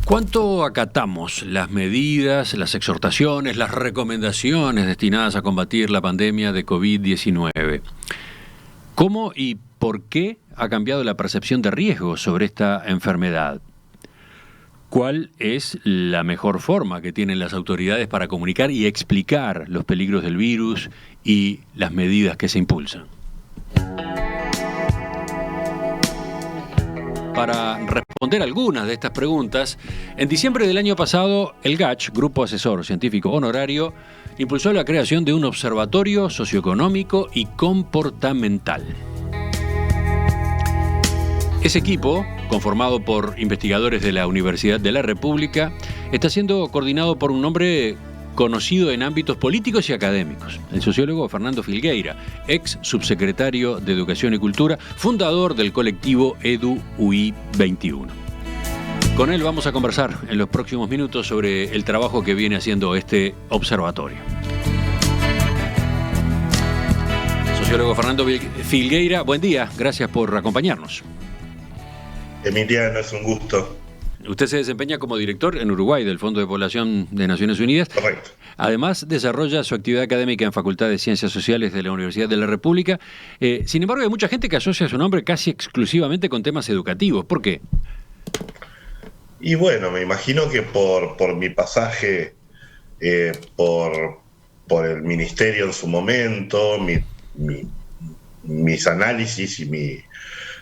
¿Cuánto acatamos las medidas, las exhortaciones, las recomendaciones destinadas a combatir la pandemia de COVID-19? ¿Cómo y por qué ha cambiado la percepción de riesgo sobre esta enfermedad? ¿Cuál es la mejor forma que tienen las autoridades para comunicar y explicar los peligros del virus y las medidas que se impulsan? Para responder algunas de estas preguntas, en diciembre del año pasado, el GACH, Grupo Asesor Científico Honorario, impulsó la creación de un observatorio socioeconómico y comportamental. Ese equipo, conformado por investigadores de la Universidad de la República, está siendo coordinado por un hombre conocido en ámbitos políticos y académicos, el sociólogo Fernando Filgueira, ex subsecretario de Educación y Cultura, fundador del colectivo EduUI 21. Con él vamos a conversar en los próximos minutos sobre el trabajo que viene haciendo este observatorio. Sociólogo Fernando Filgueira, buen día, gracias por acompañarnos. Emiliano, es un gusto. Usted se desempeña como director en Uruguay del Fondo de Población de Naciones Unidas. Correcto. Además, desarrolla su actividad académica en Facultad de Ciencias Sociales de la Universidad de la República. Sin embargo, hay mucha gente que asocia su nombre casi exclusivamente con temas educativos. ¿Por qué? Y bueno, me imagino que por mi pasaje por el ministerio en su momento, mis análisis y mi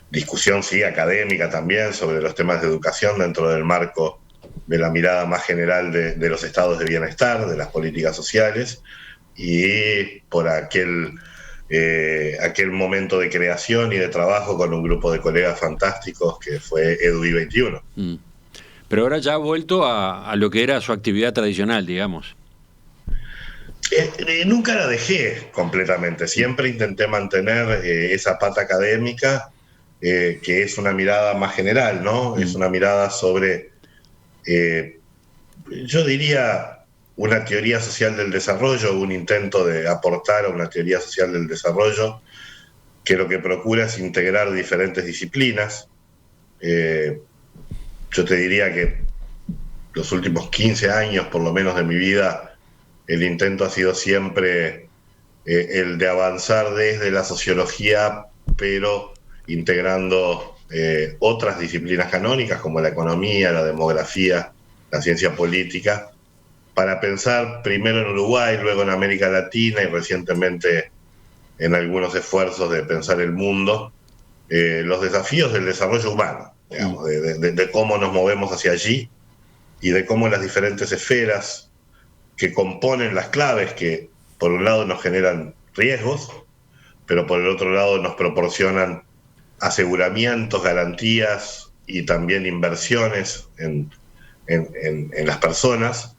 discusión académica también sobre los temas de educación dentro del marco de la mirada más general de los estados de bienestar, de las políticas sociales, y por aquel momento de creación y de trabajo con un grupo de colegas fantásticos que fue EduUI 21. Pero ahora ya ha vuelto a lo que era su actividad tradicional, digamos. Nunca la dejé completamente, siempre intenté mantener esa pata académica, que es una mirada más general, ¿no? Es una mirada sobre, yo diría, una teoría social del desarrollo, un intento de aportar a una teoría social del desarrollo que lo que procura es integrar diferentes disciplinas. Yo te diría que los últimos 15 años, por lo menos de mi vida, el intento ha sido siempre el de avanzar desde la sociología, pero integrando otras disciplinas canónicas como la economía, la demografía, la ciencia política, para pensar primero en Uruguay, luego en América Latina y recientemente en algunos esfuerzos de pensar el mundo, los desafíos del desarrollo humano, digamos, de cómo nos movemos hacia allí y de cómo las diferentes esferas que componen las claves que por un lado nos generan riesgos, pero por el otro lado nos proporcionan aseguramientos, garantías y también inversiones en las personas,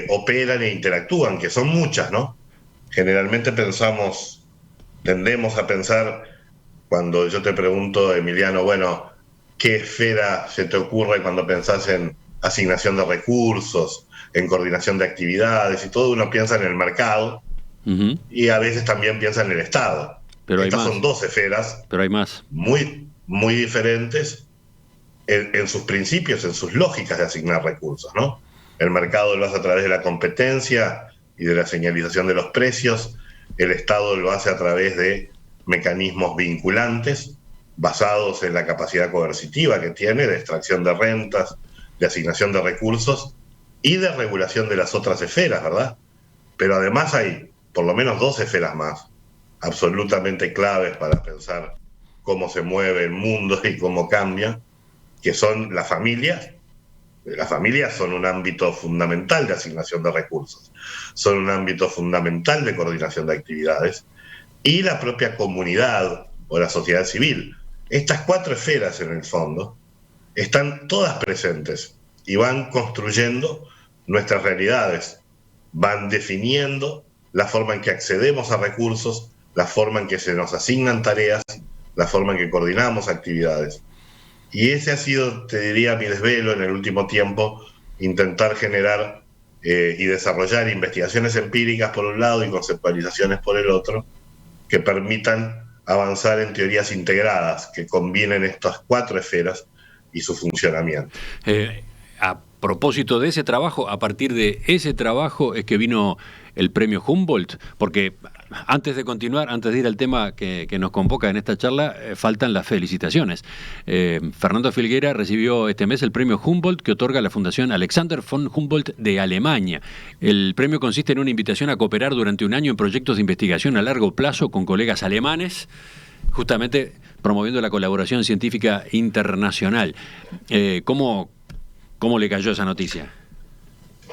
operan e interactúan, que son muchas, ¿no? Generalmente tendemos a pensar, cuando yo te pregunto, Emiliano, bueno, ¿qué esfera se te ocurre cuando pensás en asignación de recursos, en coordinación de actividades y todo? Uno piensa en el mercado y a veces también piensa en el Estado. Pero estas son dos esferas, pero hay más, muy, muy diferentes en sus principios, en sus lógicas de asignar recursos, ¿no? El mercado lo hace a través de la competencia y de la señalización de los precios. El Estado lo hace a través de mecanismos vinculantes basados en la capacidad coercitiva que tiene de extracción de rentas, de asignación de recursos y de regulación de las otras esferas, ¿verdad? Pero además hay por lo menos dos esferas más absolutamente claves para pensar cómo se mueve el mundo y cómo cambia, que son las familias. Las familias son un ámbito fundamental de asignación de recursos, son un ámbito fundamental de coordinación de actividades, y la propia comunidad o la sociedad civil. Estas cuatro esferas, en el fondo, están todas presentes y van construyendo nuestras realidades, van definiendo la forma en que accedemos a recursos, la forma en que se nos asignan tareas, la forma en que coordinamos actividades. Y ese ha sido, te diría, mi desvelo en el último tiempo, intentar generar y desarrollar investigaciones empíricas por un lado y conceptualizaciones por el otro, que permitan avanzar en teorías integradas que combinen estas cuatro esferas y su funcionamiento. a propósito de ese trabajo, a partir de ese trabajo es que vino el premio Humboldt, porque antes de continuar, antes de ir al tema que nos convoca en esta charla, faltan las felicitaciones. Fernando Filgueira recibió este mes el premio Humboldt que otorga la Fundación Alexander von Humboldt de Alemania. El premio consiste en una invitación a cooperar durante un año en proyectos de investigación a largo plazo con colegas alemanes, justamente promoviendo la colaboración científica internacional. ¿Cómo le cayó esa noticia?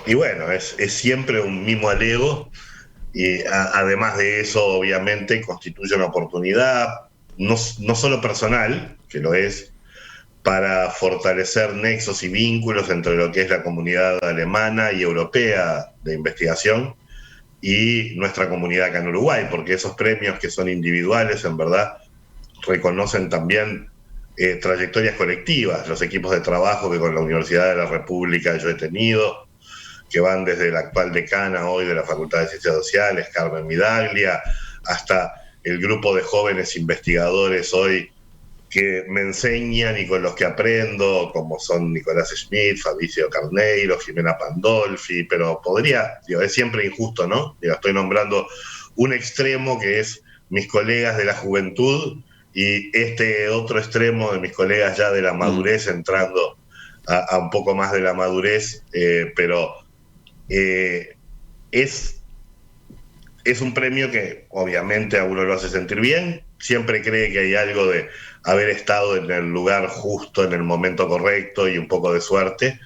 Y bueno, es siempre un mimo al ego, y además de eso, obviamente, constituye una oportunidad, no solo personal, que lo es, para fortalecer nexos y vínculos entre lo que es la comunidad alemana y europea de investigación y nuestra comunidad acá en Uruguay, porque esos premios que son individuales, en verdad, reconocen también trayectorias colectivas, los equipos de trabajo que con la Universidad de la República yo he tenido, que van desde la actual decana hoy de la Facultad de Ciencias Sociales, Carmen Midaglia, hasta el grupo de jóvenes investigadores hoy que me enseñan y con los que aprendo, como son Nicolás Schmidt, Fabricio Carneiro, Jimena Pandolfi, pero es siempre injusto, ¿no? Estoy nombrando un extremo que es mis colegas de la juventud y este otro extremo de mis colegas ya de la madurez, entrando a un poco más de la madurez, pero es un premio que obviamente a uno lo hace sentir bien, siempre cree que hay algo de haber estado en el lugar justo, en el momento correcto y un poco de suerte,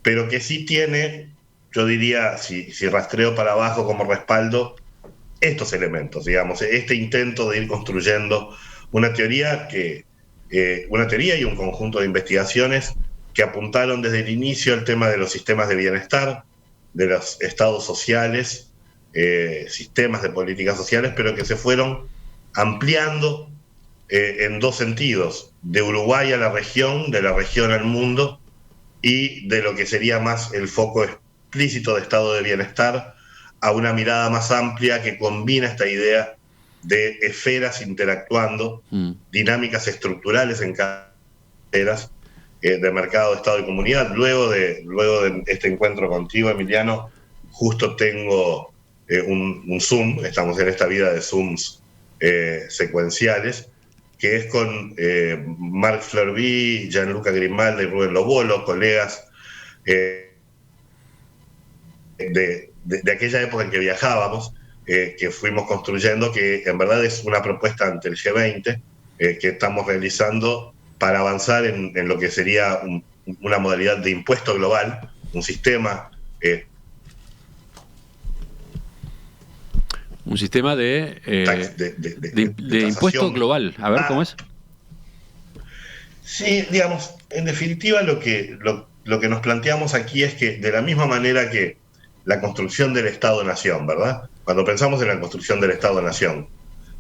pero que sí tiene, yo diría, si rastreo para abajo como respaldo, estos elementos, digamos, este intento de ir construyendo una teoría y un conjunto de investigaciones que apuntaron desde el inicio al tema de los sistemas de bienestar, de los estados sociales, sistemas de políticas sociales, pero que se fueron ampliando en dos sentidos, de Uruguay a la región, de la región al mundo, y de lo que sería más el foco explícito de estado de bienestar a una mirada más amplia que combina esta idea de esferas interactuando, dinámicas estructurales en cada esfera, de mercado, de Estado y comunidad. Luego de este encuentro contigo, Emiliano, justo tengo un Zoom, estamos en esta vida de Zooms secuenciales, que es con Marc Fleurby, Gianluca Grimaldi y Rubén Lobolo, colegas de aquella época en que viajábamos, que fuimos construyendo, que en verdad es una propuesta ante el G20 que estamos realizando para avanzar en lo que sería una modalidad de impuesto global, un sistema... un sistema de impuesto global. A ver, ¿cómo es? Sí, digamos, en definitiva lo que nos planteamos aquí es que de la misma manera que la construcción del Estado-Nación, ¿verdad? Cuando pensamos en la construcción del Estado-Nación,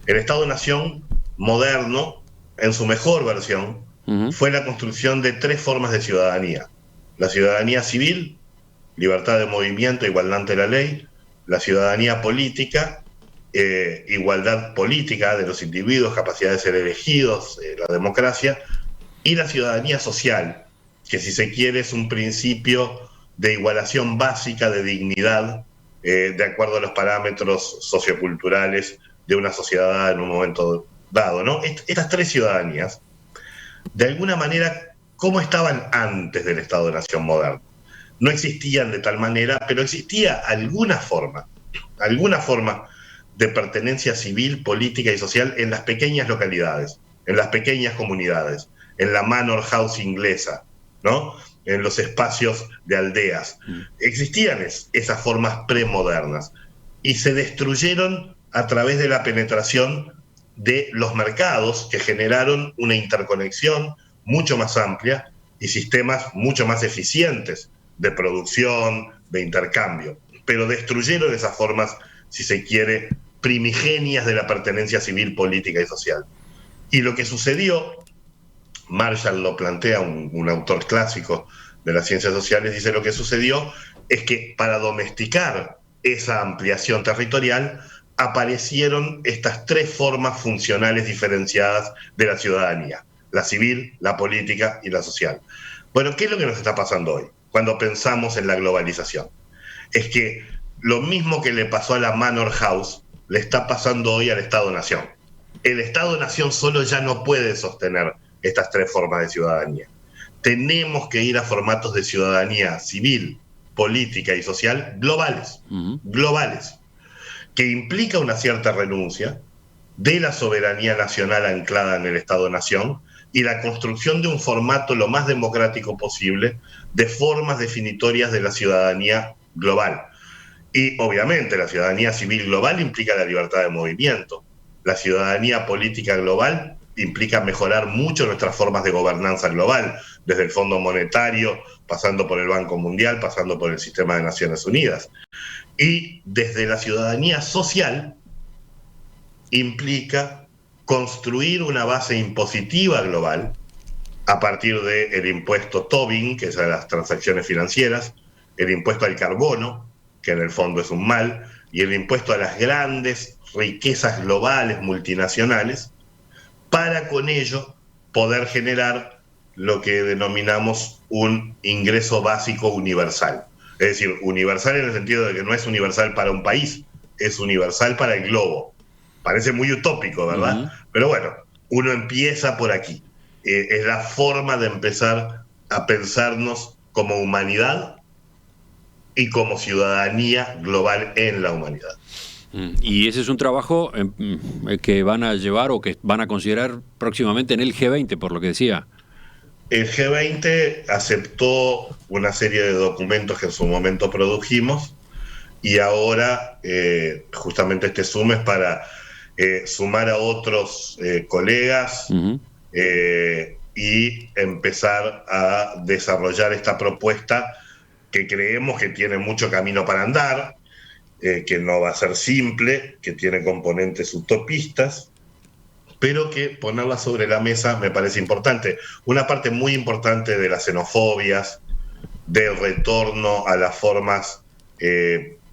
el Estado-Nación moderno, en su mejor versión, fue la construcción de tres formas de ciudadanía. La ciudadanía civil, libertad de movimiento, igualdad ante la ley; la ciudadanía política, igualdad política de los individuos, capacidad de ser elegidos, la democracia; y la ciudadanía social, que si se quiere es un principio de igualación básica, de dignidad, de acuerdo a los parámetros socioculturales de una sociedad en un momento dado, ¿no? Estas tres ciudadanías, de alguna manera, ¿cómo estaban antes del Estado-Nación moderno? No existían de tal manera, pero existía alguna forma de pertenencia civil, política y social en las pequeñas localidades, en las pequeñas comunidades, en la manor house inglesa, ¿no? En los espacios de aldeas. Existían esas formas premodernas y se destruyeron a través de la penetración de los mercados, que generaron una interconexión mucho más amplia y sistemas mucho más eficientes de producción, de intercambio. Pero destruyeron esas formas, si se quiere, primigenias de la pertenencia civil, política y social. Y lo que sucedió, Marshall lo plantea, un autor clásico de las ciencias sociales, dice: lo que sucedió es que para domesticar esa ampliación territorial aparecieron estas tres formas funcionales diferenciadas de la ciudadanía: la civil, la política y la social. Bueno, ¿qué es lo que nos está pasando hoy? cuando pensamos en la globalización. Es que lo mismo que le pasó a la Manor House, le está pasando hoy al Estado-Nación. El Estado-Nación solo ya no puede sostener estas tres formas de ciudadanía. Tenemos que ir a formatos de ciudadanía civil, política y social globales, globales, que implica una cierta renuncia de la soberanía nacional anclada en el Estado-Nación y la construcción de un formato lo más democrático posible de formas definitorias de la ciudadanía global. Y obviamente la ciudadanía civil global implica la libertad de movimiento. La ciudadanía política global implica mejorar mucho nuestras formas de gobernanza global, desde el Fondo Monetario, pasando por el Banco Mundial, pasando por el sistema de Naciones Unidas. Y desde la ciudadanía social implica construir una base impositiva global a partir del impuesto Tobin, que es a las transacciones financieras, el impuesto al carbono, que en el fondo es un mal, y el impuesto a las grandes riquezas globales multinacionales, para con ello poder generar lo que denominamos un ingreso básico universal. Es decir, universal en el sentido de que no es universal para un país, es universal para el globo. Parece muy utópico, ¿verdad? Pero bueno, uno empieza por aquí. Es la forma de empezar a pensarnos como humanidad y como ciudadanía global en la humanidad. Y ese es un trabajo que van a llevar o que van a considerar próximamente en el G20, por lo que decía. El G20 aceptó una serie de documentos que en su momento produjimos y ahora justamente este Zoom es para sumar a otros colegas y empezar a desarrollar esta propuesta que creemos que tiene mucho camino para andar, que no va a ser simple, que tiene componentes utopistas, pero que ponerla sobre la mesa me parece importante. Una parte muy importante de las xenofobias, del retorno a las formas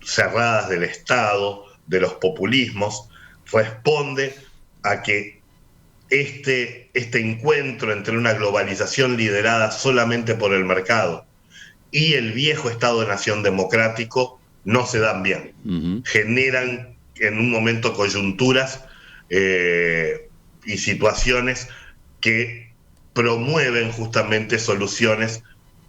cerradas del Estado, de los populismos, responde a que este encuentro entre una globalización liderada solamente por el mercado y el viejo Estado-Nación democrático no se dan bien. Generan en un momento coyunturas y situaciones que promueven justamente soluciones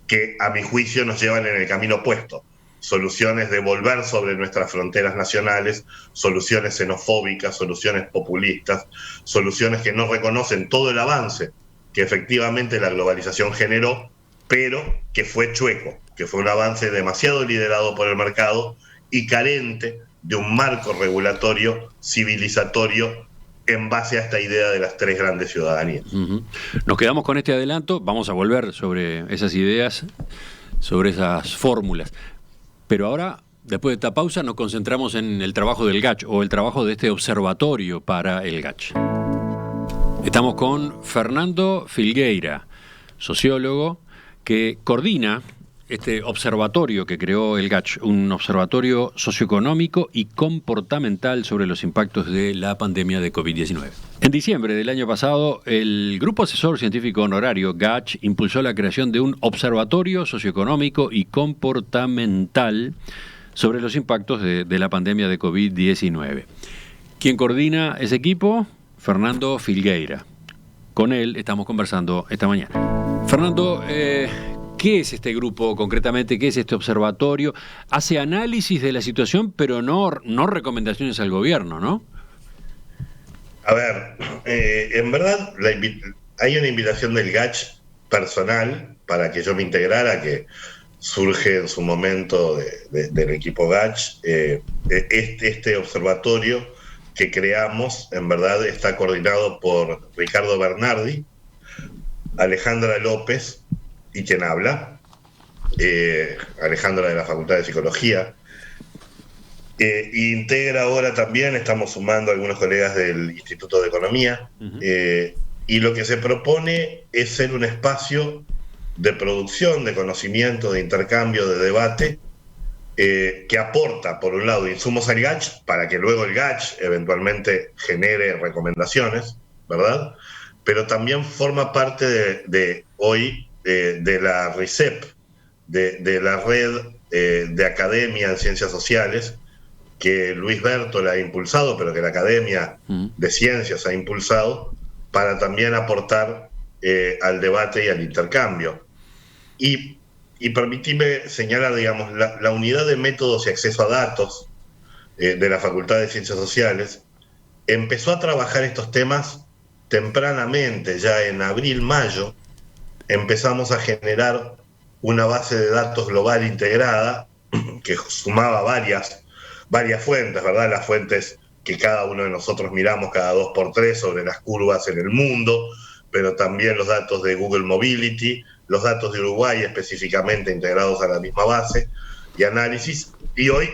que a mi juicio nos llevan en el camino opuesto. Soluciones de volver sobre nuestras fronteras nacionales, soluciones xenofóbicas, soluciones populistas, soluciones que no reconocen todo el avance que efectivamente la globalización generó, pero que fue chueco, que fue un avance demasiado liderado por el mercado y carente de un marco regulatorio, civilizatorio, en base a esta idea de las tres grandes ciudadanías. Nos quedamos con este adelanto, vamos a volver sobre esas ideas, sobre esas fórmulas. Pero ahora, después de esta pausa, nos concentramos en el trabajo del GACH, o el trabajo de este observatorio para el GACH. Estamos con Fernando Filgueira, sociólogo, que coordina este observatorio que creó el GACH, un observatorio socioeconómico y comportamental sobre los impactos de la pandemia de COVID-19. En diciembre del año pasado, el Grupo Asesor Científico Honorario GACH impulsó la creación de un observatorio socioeconómico y comportamental sobre los impactos de la pandemia de COVID-19. ¿Quién coordina ese equipo? Fernando Filgueira. Con él estamos conversando esta mañana. Fernando, ¿qué es este grupo concretamente? ¿Qué es este observatorio? Hace análisis de la situación, pero no recomendaciones al gobierno, ¿no? A ver, en verdad hay una invitación del GACH personal para que yo me integrara, que surge en su momento del equipo GACH. Este observatorio que creamos, en verdad, está coordinado por Ricardo Bernardi, Alejandra López y quien habla, Alejandra de la Facultad de Psicología. Integra ahora también, estamos sumando a algunos colegas del Instituto de Economía, y lo que se propone es ser un espacio de producción, de conocimiento, de intercambio, de debate, que aporta, por un lado, insumos al GACH, para que luego el GACH eventualmente genere recomendaciones, ¿verdad? Pero también forma parte de hoy de la RICEP, de la red de academia en ciencias sociales, que Luis Bertol ha impulsado, pero que la Academia de Ciencias ha impulsado, para también aportar al debate y al intercambio. Y permitime señalar, digamos, la unidad de métodos y acceso a datos de la Facultad de Ciencias Sociales empezó a trabajar estos temas tempranamente, ya en abril, mayo, empezamos a generar una base de datos global integrada que sumaba varias fuentes, ¿verdad? Las fuentes que cada uno de nosotros miramos cada 2x3 sobre las curvas en el mundo, pero también los datos de Google Mobility, los datos de Uruguay específicamente integrados a la misma base y análisis, y hoy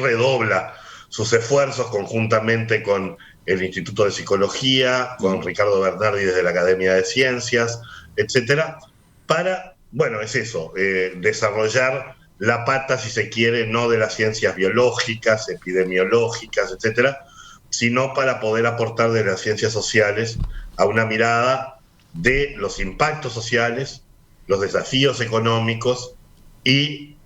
redobla sus esfuerzos conjuntamente con el Instituto de Psicología, con Ricardo Bernardi desde la Academia de Ciencias, etcétera, para, bueno, es eso, desarrollar la pata, si se quiere, no de las ciencias biológicas, epidemiológicas, etcétera, sino para poder aportar de las ciencias sociales a una mirada de los impactos sociales, los desafíos económicos y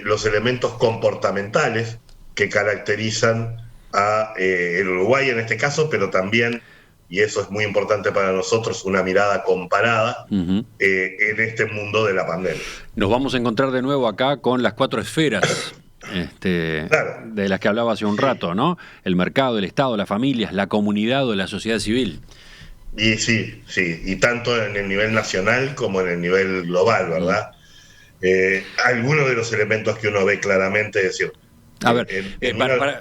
los elementos comportamentales que caracterizan a el Uruguay en este caso, pero también, y eso es muy importante para nosotros, una mirada comparada en este mundo de la pandemia. Nos vamos a encontrar de nuevo acá con las 4 esferas claro, de las que hablaba hace un rato, ¿no? El mercado, el Estado, las familias, la comunidad o la sociedad civil. Y sí, y tanto en el nivel nacional como en el nivel global, ¿verdad? Algunos de los elementos que uno ve claramente, es decir, a ver,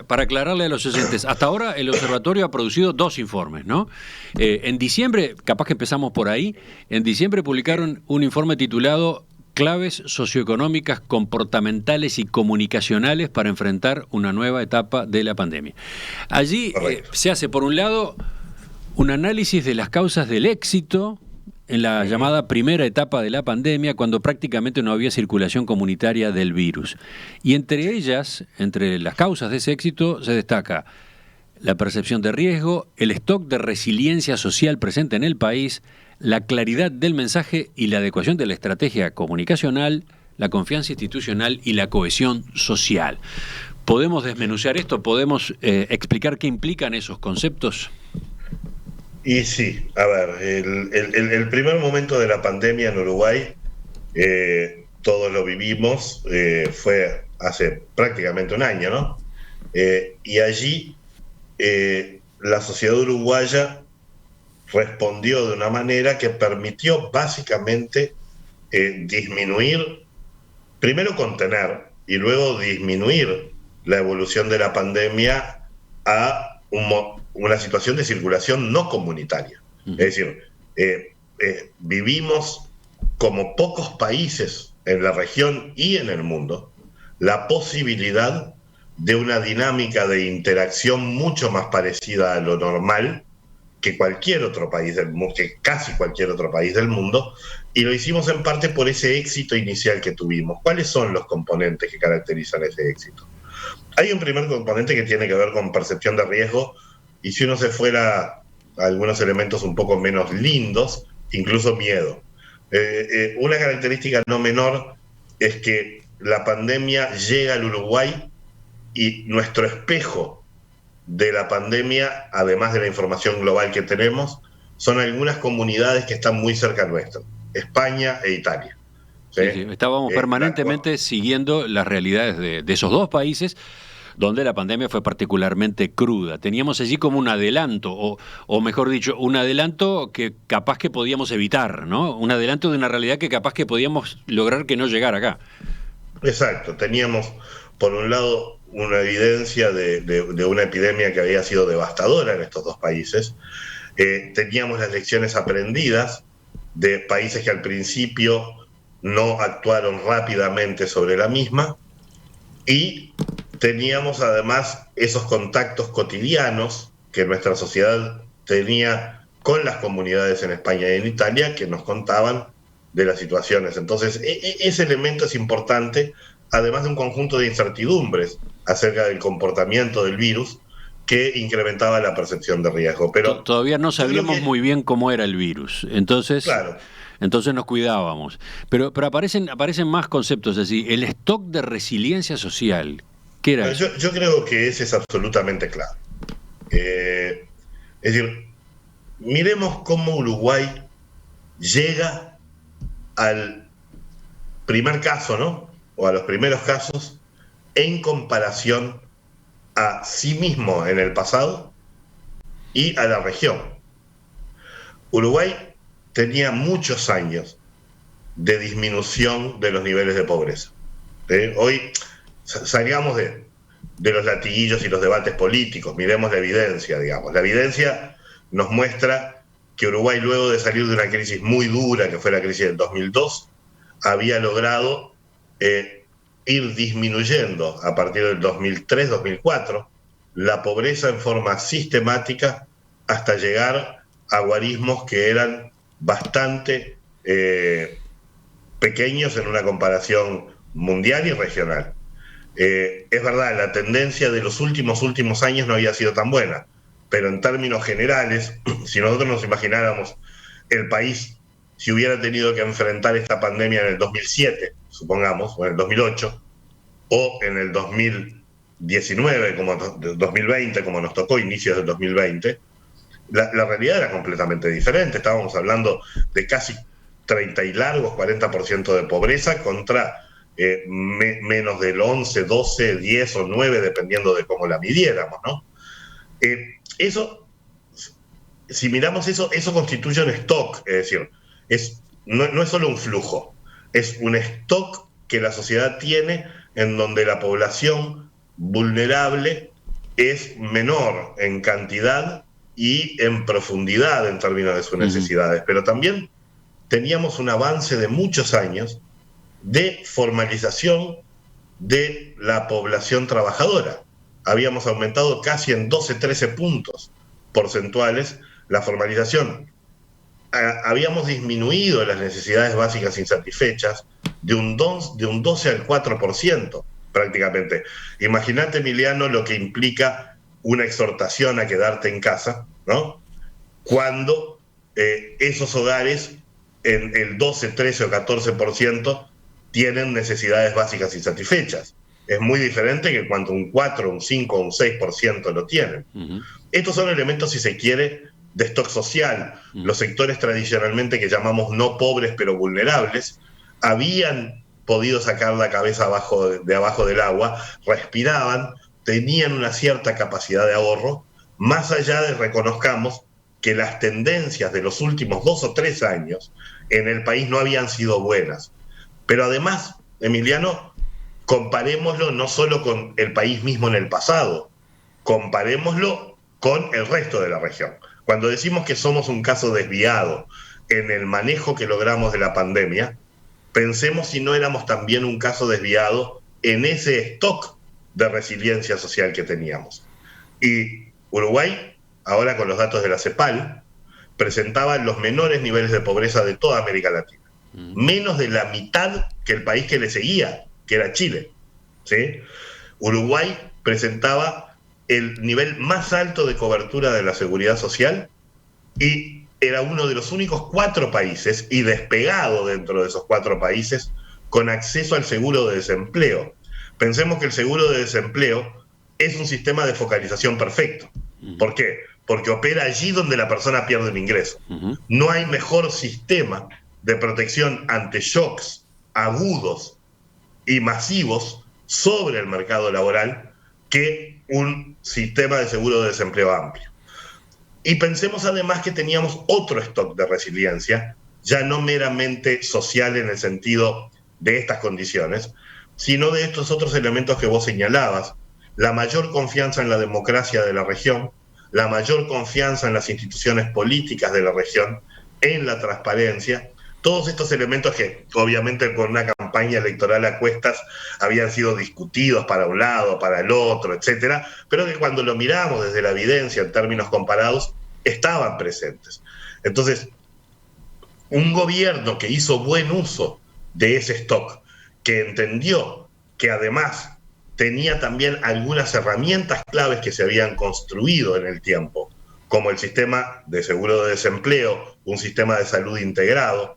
para aclararle a los oyentes, hasta ahora el observatorio ha producido 2 informes, ¿no? En diciembre, capaz que empezamos por ahí, en diciembre publicaron un informe titulado Claves socioeconómicas, comportamentales y comunicacionales para enfrentar una nueva etapa de la pandemia. Allí se hace, por un lado, un análisis de las causas del éxito en la llamada primera etapa de la pandemia, cuando prácticamente no había circulación comunitaria del virus. Y entre ellas, entre las causas de ese éxito, se destaca la percepción de riesgo, el stock de resiliencia social presente en el país, la claridad del mensaje y la adecuación de la estrategia comunicacional, la confianza institucional y la cohesión social. ¿Podemos desmenuzar esto? ¿Podemos explicar qué implican esos conceptos? Y sí, a ver, el primer momento de la pandemia en Uruguay, todos lo vivimos, fue hace prácticamente un año, ¿no? Y allí la sociedad uruguaya respondió de una manera que permitió básicamente disminuir, primero contener y luego disminuir la evolución de la pandemia a una situación de circulación no comunitaria. Es decir, vivimos como pocos países en la región y en el mundo la posibilidad de una dinámica de interacción mucho más parecida a lo normal que cualquier otro país del mundo, que casi cualquier otro país del mundo, y lo hicimos en parte por ese éxito inicial que tuvimos. ¿Cuáles son los componentes que caracterizan ese éxito? Hay un primer componente que tiene que ver con percepción de riesgo, y si uno se fuera a algunos elementos un poco menos lindos, incluso miedo. Una característica no menor es que la pandemia llega al Uruguay y nuestro espejo de la pandemia, además de la información global que tenemos, son algunas comunidades que están muy cerca nuestro, España e Italia. Sí, estábamos permanentemente siguiendo las realidades de esos 2 países donde la pandemia fue particularmente cruda. Teníamos allí como un adelanto, o mejor dicho, un adelanto que capaz que podíamos evitar, ¿no? Un adelanto de una realidad que capaz que podíamos lograr que no llegara acá. Exacto, teníamos por un lado una evidencia de una epidemia que había sido devastadora en estos 2 países. Teníamos las lecciones aprendidas de países que al principio no actuaron rápidamente sobre la misma, y teníamos además esos contactos cotidianos que nuestra sociedad tenía con las comunidades en España y en Italia, que nos contaban de las situaciones. Entonces, ese elemento es importante, además de un conjunto de incertidumbres acerca del comportamiento del virus, que incrementaba la percepción de riesgo. Pero todavía no sabíamos muy bien cómo era el virus, entonces, claro, entonces nos cuidábamos. Pero aparecen más conceptos así. El stock de resiliencia social, ¿qué era eso? yo creo que ese es absolutamente clave. Es decir, miremos cómo Uruguay llega al primer caso, ¿no? O a los primeros casos en comparación a sí mismo en el pasado y a la región. Uruguay tenía muchos años de disminución de los niveles de pobreza. Hoy salgamos de los latiguillos y los debates políticos, miremos la evidencia, digamos. La evidencia nos muestra que Uruguay, luego de salir de una crisis muy dura, que fue la crisis del 2002, había logrado ir disminuyendo a partir del 2003-2004 la pobreza en forma sistemática hasta llegar a guarismos que eran bastante pequeños en una comparación mundial y regional. Es verdad, la tendencia de los últimos años no había sido tan buena, pero en términos generales, si nosotros nos imagináramos el país, si hubiera tenido que enfrentar esta pandemia en el 2007, supongamos, o en el 2008, o en el 2019, como 2020, como nos tocó inicios del 2020, la realidad era completamente diferente. Estábamos hablando de casi 30 y largos, 40% de pobreza contra menos del 11, 12, 10 o 9, dependiendo de cómo la midiéramos, ¿no? Eso, si miramos eso constituye un stock, es decir, no es solo un flujo, es un stock que la sociedad tiene en donde la población vulnerable es menor en cantidad y en profundidad en términos de sus necesidades, pero también teníamos un avance de muchos años de formalización de la población trabajadora. Habíamos aumentado casi en 12, 13 puntos porcentuales la formalización. Habíamos disminuido las necesidades básicas insatisfechas de un 12 al 4% prácticamente. Imagínate, Emiliano, lo que implica una exhortación a quedarte en casa, ¿no? Cuando esos hogares en el 12, 13 o 14% tienen necesidades básicas insatisfechas. Es muy diferente que cuando un 4, un 5 o un 6% lo tienen. Estos son elementos, si se quiere, de stock social. Los sectores tradicionalmente que llamamos no pobres pero vulnerables habían podido sacar la cabeza de abajo del agua, respiraban, tenían una cierta capacidad de ahorro, más allá de reconozcamos que las tendencias de los últimos 2 o 3 años en el país no habían sido buenas. Pero además, Emiliano, comparémoslo no solo con el país mismo en el pasado, comparémoslo con el resto de la región. Cuando decimos que somos un caso desviado en el manejo que logramos de la pandemia, pensemos si no éramos también un caso desviado en ese stock de resiliencia social que teníamos. Y Uruguay, ahora con los datos de la CEPAL, presentaba los menores niveles de pobreza de toda América Latina. Menos de la mitad que el país que le seguía, que era Chile, ¿sí? Uruguay presentaba el nivel más alto de cobertura de la seguridad social y era uno de los únicos 4 países, y despegado dentro de esos 4 países, con acceso al seguro de desempleo. Pensemos que el seguro de desempleo es un sistema de focalización perfecto. ¿Por qué? Porque opera allí donde la persona pierde un ingreso. No hay mejor sistema de protección ante shocks agudos y masivos sobre el mercado laboral que un sistema de seguro de desempleo amplio. Y pensemos además que teníamos otro stock de resiliencia, ya no meramente social en el sentido de estas condiciones, sino de estos otros elementos que vos señalabas: la mayor confianza en la democracia de la región, la mayor confianza en las instituciones políticas de la región, en la transparencia. Todos estos elementos que obviamente con una campaña electoral a cuestas habían sido discutidos para un lado, para el otro, etcétera, pero que cuando lo miramos desde la evidencia en términos comparados, estaban presentes. Entonces, un gobierno que hizo buen uso de ese stock, que entendió que además tenía también algunas herramientas claves que se habían construido en el tiempo, como el sistema de seguro de desempleo, un sistema de salud integrado,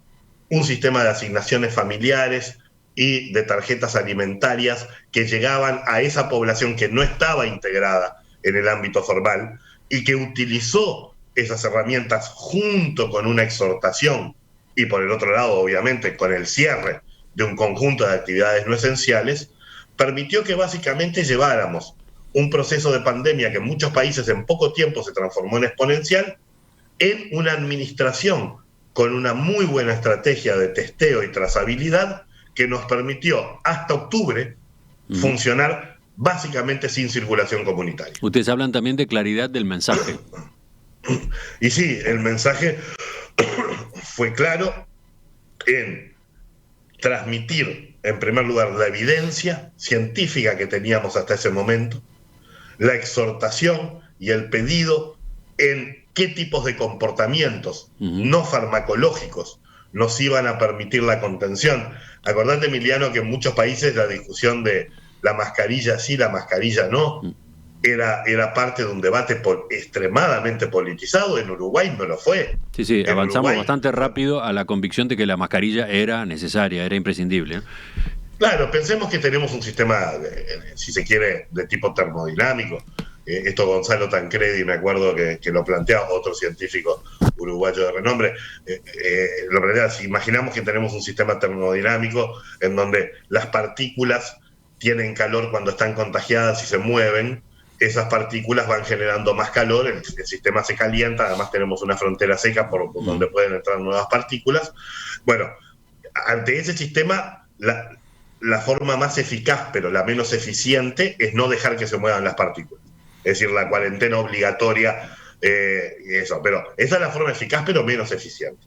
un sistema de asignaciones familiares y de tarjetas alimentarias que llegaban a esa población que no estaba integrada en el ámbito formal y que utilizó esas herramientas junto con una exhortación y por el otro lado, obviamente, con el cierre de un conjunto de actividades no esenciales, permitió que básicamente lleváramos un proceso de pandemia que en muchos países en poco tiempo se transformó en exponencial, en una administración con una muy buena estrategia de testeo y trazabilidad que nos permitió hasta octubre funcionar básicamente sin circulación comunitaria. Ustedes hablan también de claridad del mensaje. Y sí, el mensaje fue claro en transmitir, en primer lugar, la evidencia científica que teníamos hasta ese momento, la exhortación y el pedido en qué tipos de comportamientos no farmacológicos nos iban a permitir la contención. Acordate, Emiliano, que en muchos países la discusión de la mascarilla sí, la mascarilla no, era parte de un debate extremadamente politizado. En Uruguay no lo fue. Sí, en avanzamos Uruguay, bastante rápido a la convicción de que la mascarilla era necesaria, era imprescindible. Claro, pensemos que tenemos un sistema, si se quiere, de tipo termodinámico. Esto Gonzalo Tancredi, me acuerdo que lo planteaba, otro científico uruguayo de renombre, lo plantea, si imaginamos que tenemos un sistema termodinámico en donde las partículas tienen calor cuando están contagiadas y se mueven, esas partículas van generando más calor, el sistema se calienta, además tenemos una frontera seca por donde pueden entrar nuevas partículas. Bueno, ante ese sistema, la forma más eficaz, pero la menos eficiente, es no dejar que se muevan las partículas. Es decir, la cuarentena obligatoria, y eso. Pero esa es la forma eficaz, pero menos eficiente.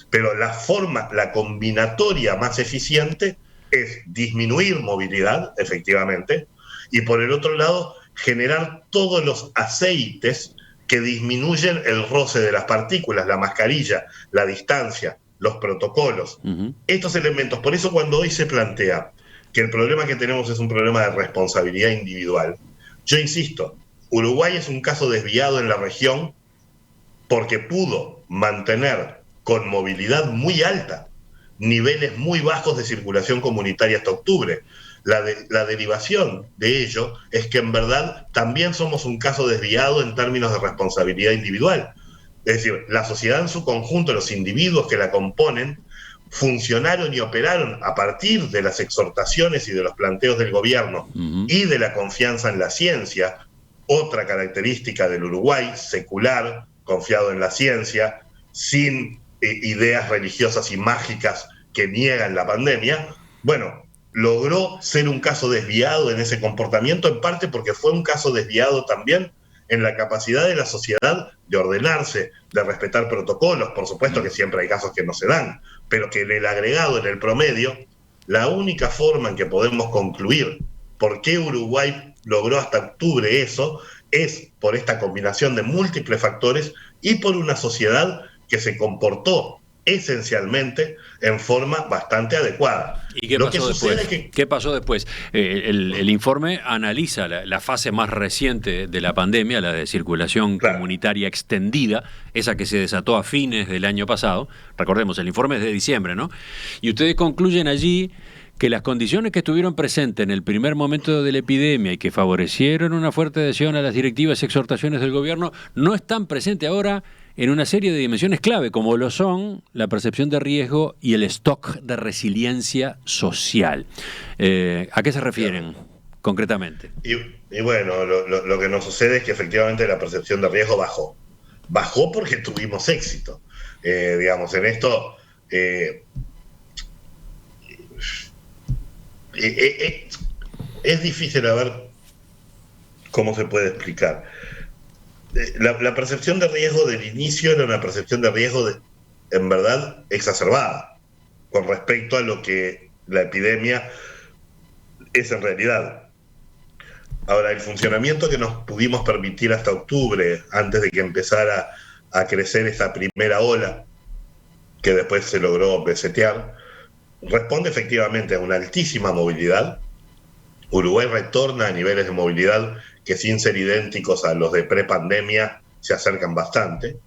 Pero la combinatoria más eficiente es disminuir movilidad, efectivamente, y por el otro lado, generar todos los aceites que disminuyen el roce de las partículas, la mascarilla, la distancia, los protocolos, estos elementos. Por eso cuando hoy se plantea que el problema que tenemos es un problema de responsabilidad individual, yo insisto, Uruguay es un caso desviado en la región porque pudo mantener con movilidad muy alta niveles muy bajos de circulación comunitaria hasta octubre. La derivación de ello es que en verdad también somos un caso desviado en términos de responsabilidad individual. Es decir, la sociedad en su conjunto, los individuos que la componen, funcionaron y operaron a partir de las exhortaciones y de los planteos del gobierno y de la confianza en la ciencia, otra característica del Uruguay, secular, confiado en la ciencia, sin ideas religiosas y mágicas que niegan la pandemia. Bueno, logró ser un caso desviado en ese comportamiento, en parte porque fue un caso desviado también en la capacidad de la sociedad de ordenarse, de respetar protocolos. Por supuesto que siempre hay casos que no se dan, pero que en el agregado, en el promedio, la única forma en que podemos concluir por qué Uruguay logró hasta octubre eso es por esta combinación de múltiples factores y por una sociedad que se comportó esencialmente en forma bastante adecuada. ¿Y qué pasó después? ¿Qué pasó después? El informe analiza la fase más reciente de la pandemia, la de circulación comunitaria extendida, esa que se desató a fines del año pasado. Recordemos, el informe es de diciembre, ¿no? Y ustedes concluyen allí que las condiciones que estuvieron presentes en el primer momento de la epidemia y que favorecieron una fuerte adhesión a las directivas y exhortaciones del gobierno no están presentes ahora en una serie de dimensiones clave, como lo son la percepción de riesgo y el stock de resiliencia social. ¿A qué se refieren concretamente? Y bueno, lo que nos sucede es que efectivamente la percepción de riesgo bajó. Bajó porque tuvimos éxito. Digamos, en esto... es difícil a ver cómo se puede explicar. La percepción de riesgo del inicio era una percepción de riesgo en verdad exacerbada con respecto a lo que la epidemia es en realidad. Ahora, el funcionamiento que nos pudimos permitir hasta octubre, antes de que empezara a crecer esta primera ola, que después se logró resetear, responde efectivamente a una altísima movilidad, Uruguay retorna a niveles de movilidad que, sin ser idénticos a los de prepandemia, se acercan bastante.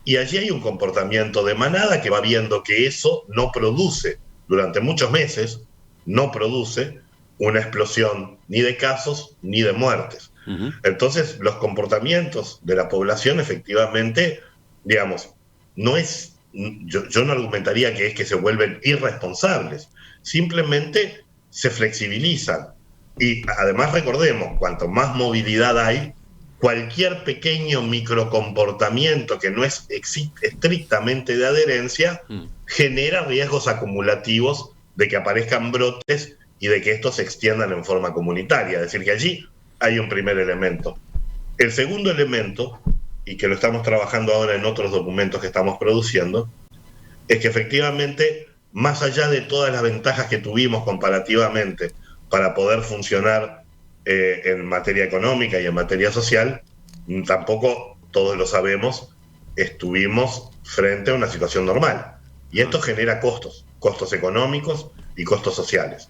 Y allí hay un comportamiento de manada que va viendo que eso no produce, durante muchos meses, no produce una explosión ni de casos ni de muertes. Uh-huh. Entonces, los comportamientos de la población, efectivamente, digamos, no es, yo no argumentaría que es que se vuelven irresponsables, simplemente se flexibilizan. Y además recordemos, cuanto más movilidad hay, cualquier pequeño microcomportamiento que no es estrictamente de adherencia genera riesgos acumulativos de que aparezcan brotes y de que estos se extiendan en forma comunitaria. Es decir, que allí hay un primer elemento. El segundo elemento, y que lo estamos trabajando ahora en otros documentos que estamos produciendo, es que efectivamente, más allá de todas las ventajas que tuvimos comparativamente para poder funcionar en materia económica y en materia social, tampoco, todos lo sabemos, estuvimos frente a una situación normal. Y esto genera costos económicos y costos sociales.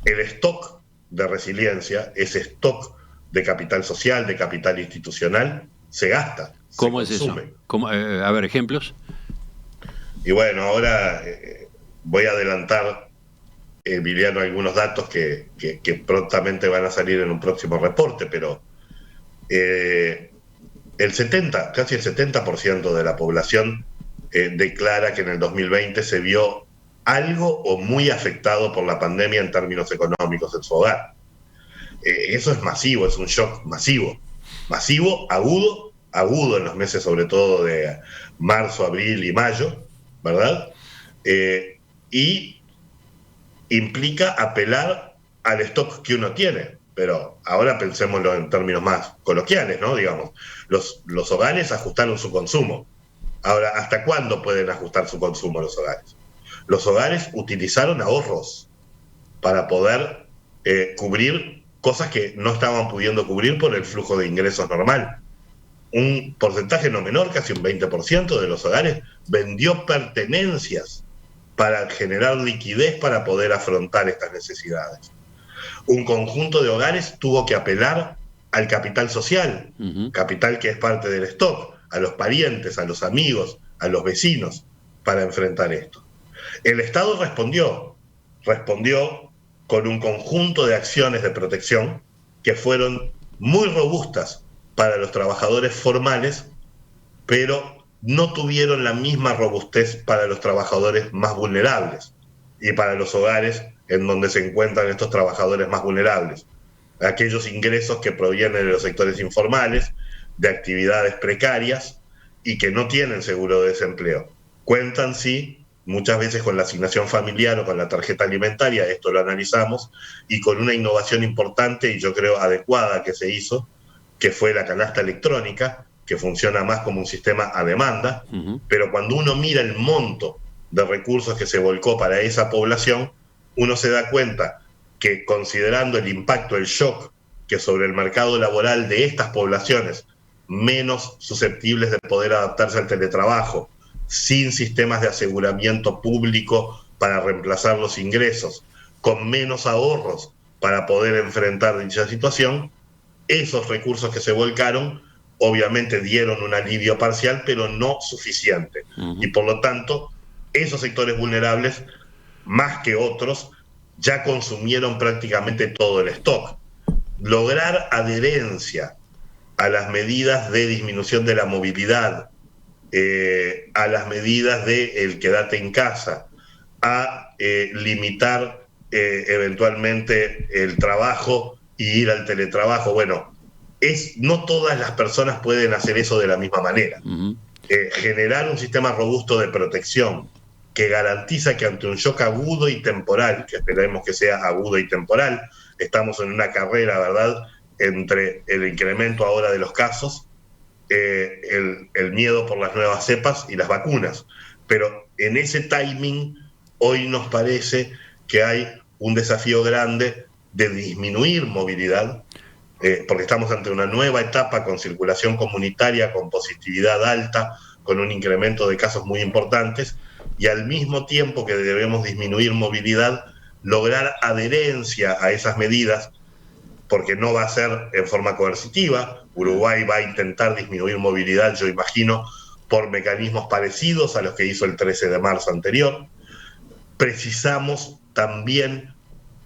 El stock de resiliencia, ese stock de capital social, de capital institucional, se gasta. ¿Cómo es eso? A ver, ejemplos. Y bueno, ahora voy a adelantar, Emiliano, algunos datos que prontamente van a salir en un próximo reporte, pero casi el 70% de la población declara que en el 2020 se vio algo o muy afectado por la pandemia en términos económicos en su hogar. Eso es masivo, es un shock masivo, agudo en los meses sobre todo de marzo, abril y mayo, ¿verdad? Y implica apelar al stock que uno tiene, pero ahora pensémoslo en términos más coloquiales, ¿no? Digamos, los hogares ajustaron su consumo. Ahora, ¿hasta cuándo pueden ajustar su consumo los hogares? Los hogares utilizaron ahorros para poder cubrir cosas que no estaban pudiendo cubrir por el flujo de ingresos normal. Un porcentaje no menor, casi un 20% de los hogares, vendió pertenencias para generar liquidez para poder afrontar estas necesidades. Un conjunto de hogares tuvo que apelar al capital social, capital que es parte del stock, a los parientes, a los amigos, a los vecinos, para enfrentar esto. El Estado respondió con un conjunto de acciones de protección que fueron muy robustas para los trabajadores formales, pero no tuvieron la misma robustez para los trabajadores más vulnerables y para los hogares en donde se encuentran estos trabajadores más vulnerables. Aquellos ingresos que provienen de los sectores informales, de actividades precarias y que no tienen seguro de desempleo. Cuentan, sí, muchas veces con la asignación familiar o con la tarjeta alimentaria, esto lo analizamos, y con una innovación importante y yo creo adecuada que se hizo, que fue la canasta electrónica, que funciona más como un sistema a demanda, pero cuando uno mira el monto de recursos que se volcó para esa población, uno se da cuenta que, considerando el impacto, el shock que sobre el mercado laboral de estas poblaciones menos susceptibles de poder adaptarse al teletrabajo, sin sistemas de aseguramiento público para reemplazar los ingresos, con menos ahorros para poder enfrentar dicha situación, esos recursos que se volcaron obviamente dieron un alivio parcial, pero no suficiente. Y por lo tanto, esos sectores vulnerables, más que otros, ya consumieron prácticamente todo el stock. Lograr adherencia a las medidas de disminución de la movilidad, a las medidas de el quédate en casa, a limitar eventualmente el trabajo y ir al teletrabajo. Bueno, no todas las personas pueden hacer eso de la misma manera. Generar un sistema robusto de protección que garantiza que ante un shock agudo y temporal, que esperemos que sea agudo y temporal, estamos en una carrera, ¿verdad?, entre el incremento ahora de los casos, el miedo por las nuevas cepas y las vacunas. Pero en ese timing, hoy nos parece que hay un desafío grande de disminuir movilidad, porque estamos ante una nueva etapa con circulación comunitaria, con positividad alta, con un incremento de casos muy importantes, y al mismo tiempo que debemos disminuir movilidad, lograr adherencia a esas medidas porque no va a ser en forma coercitiva. Uruguay va a intentar disminuir movilidad, yo imagino, por mecanismos parecidos a los que hizo el 13 de marzo anterior. Precisamos también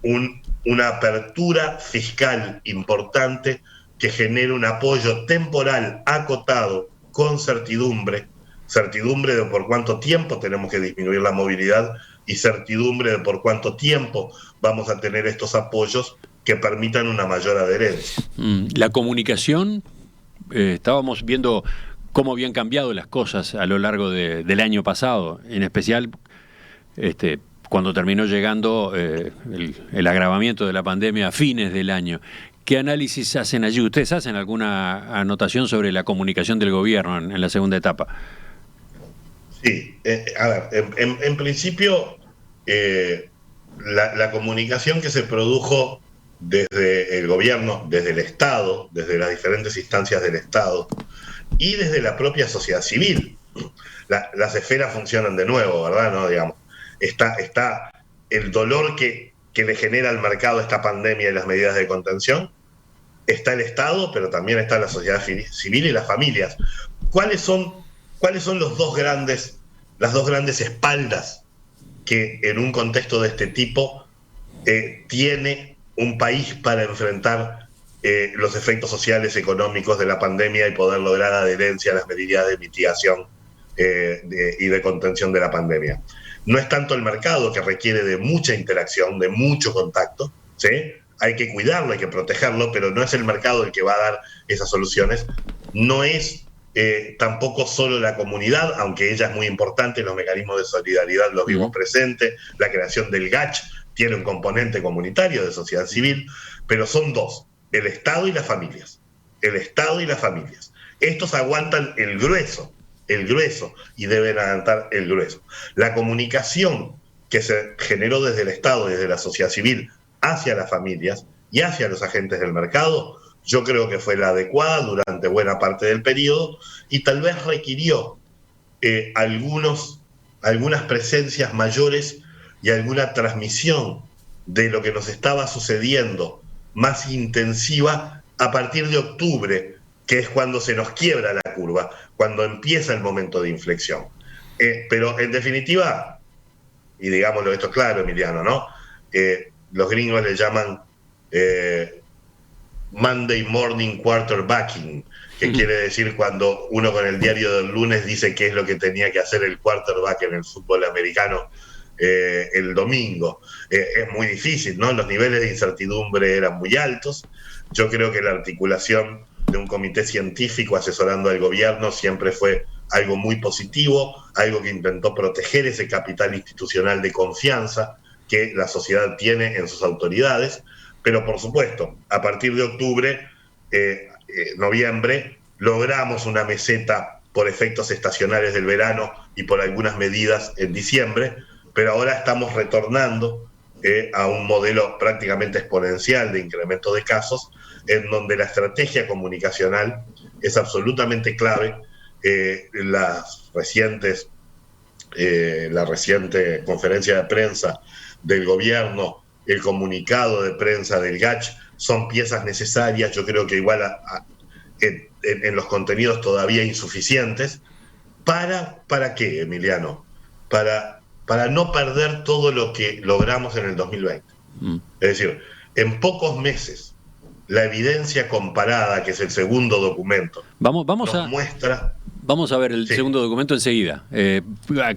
una apertura fiscal importante que genere un apoyo temporal acotado con certidumbre de por cuánto tiempo tenemos que disminuir la movilidad y certidumbre de por cuánto tiempo vamos a tener estos apoyos que permitan una mayor adherencia. La comunicación, estábamos viendo cómo habían cambiado las cosas a lo largo del año pasado, en especial cuando terminó llegando el agravamiento de la pandemia a fines del año. ¿Qué análisis hacen allí? ¿Ustedes hacen alguna anotación sobre la comunicación del gobierno en la segunda etapa? Sí, a ver, en principio la comunicación que se produjo desde el gobierno, desde el Estado, desde las diferentes instancias del Estado y desde la propia sociedad civil. Las esferas funcionan de nuevo, ¿verdad? ¿No? Digamos, está el dolor que le genera al mercado esta pandemia y las medidas de contención, está el Estado, pero también está la sociedad civil y las familias. ¿Cuáles son las dos grandes espaldas que en un contexto de este tipo tiene un país para enfrentar los efectos sociales económicos de la pandemia y poder lograr adherencia a las medidas de mitigación y de contención de la pandemia? No es tanto el mercado, que requiere de mucha interacción, de mucho contacto, ¿sí? Hay que cuidarlo, hay que protegerlo, pero no es el mercado el que va a dar esas soluciones. No es tampoco solo la comunidad, aunque ella es muy importante, los mecanismos de solidaridad los vimos presentes, la creación del GACH tiene un componente comunitario de sociedad civil, pero son dos, el Estado y las familias. El Estado y las familias. Estos aguantan el grueso, y deben aguantar el grueso. La comunicación que se generó desde el Estado, desde la sociedad civil, hacia las familias y hacia los agentes del mercado, yo creo que fue la adecuada durante buena parte del periodo y tal vez requirió algunas presencias mayores y alguna transmisión de lo que nos estaba sucediendo más intensiva a partir de octubre, que es cuando se nos quiebra la curva, cuando empieza el momento de inflexión. Pero en definitiva, y digámoslo esto claro, Emiliano, ¿no? Los gringos le llaman Monday morning quarterbacking, que quiere decir cuando uno con el diario del lunes dice qué es lo que tenía que hacer el quarterback en el fútbol americano el domingo. Es muy difícil, ¿no? Los niveles de incertidumbre eran muy altos. Yo creo que la articulación de un comité científico asesorando al gobierno siempre fue algo muy positivo, algo que intentó proteger ese capital institucional de confianza que la sociedad tiene en sus autoridades, pero por supuesto, a partir de octubre, noviembre, logramos una meseta por efectos estacionales del verano y por algunas medidas en diciembre, pero ahora estamos retornando a un modelo prácticamente exponencial de incremento de casos, en donde la estrategia comunicacional es absolutamente clave. La reciente conferencia de prensa del gobierno, el comunicado de prensa del GACH, son piezas necesarias, yo creo que igual en los contenidos todavía insuficientes. ¿Para qué, Emiliano? Para no perder todo lo que logramos en el 2020. Es decir, en pocos meses, la evidencia comparada, que es el segundo documento, nos muestra... Vamos a ver el segundo documento enseguida.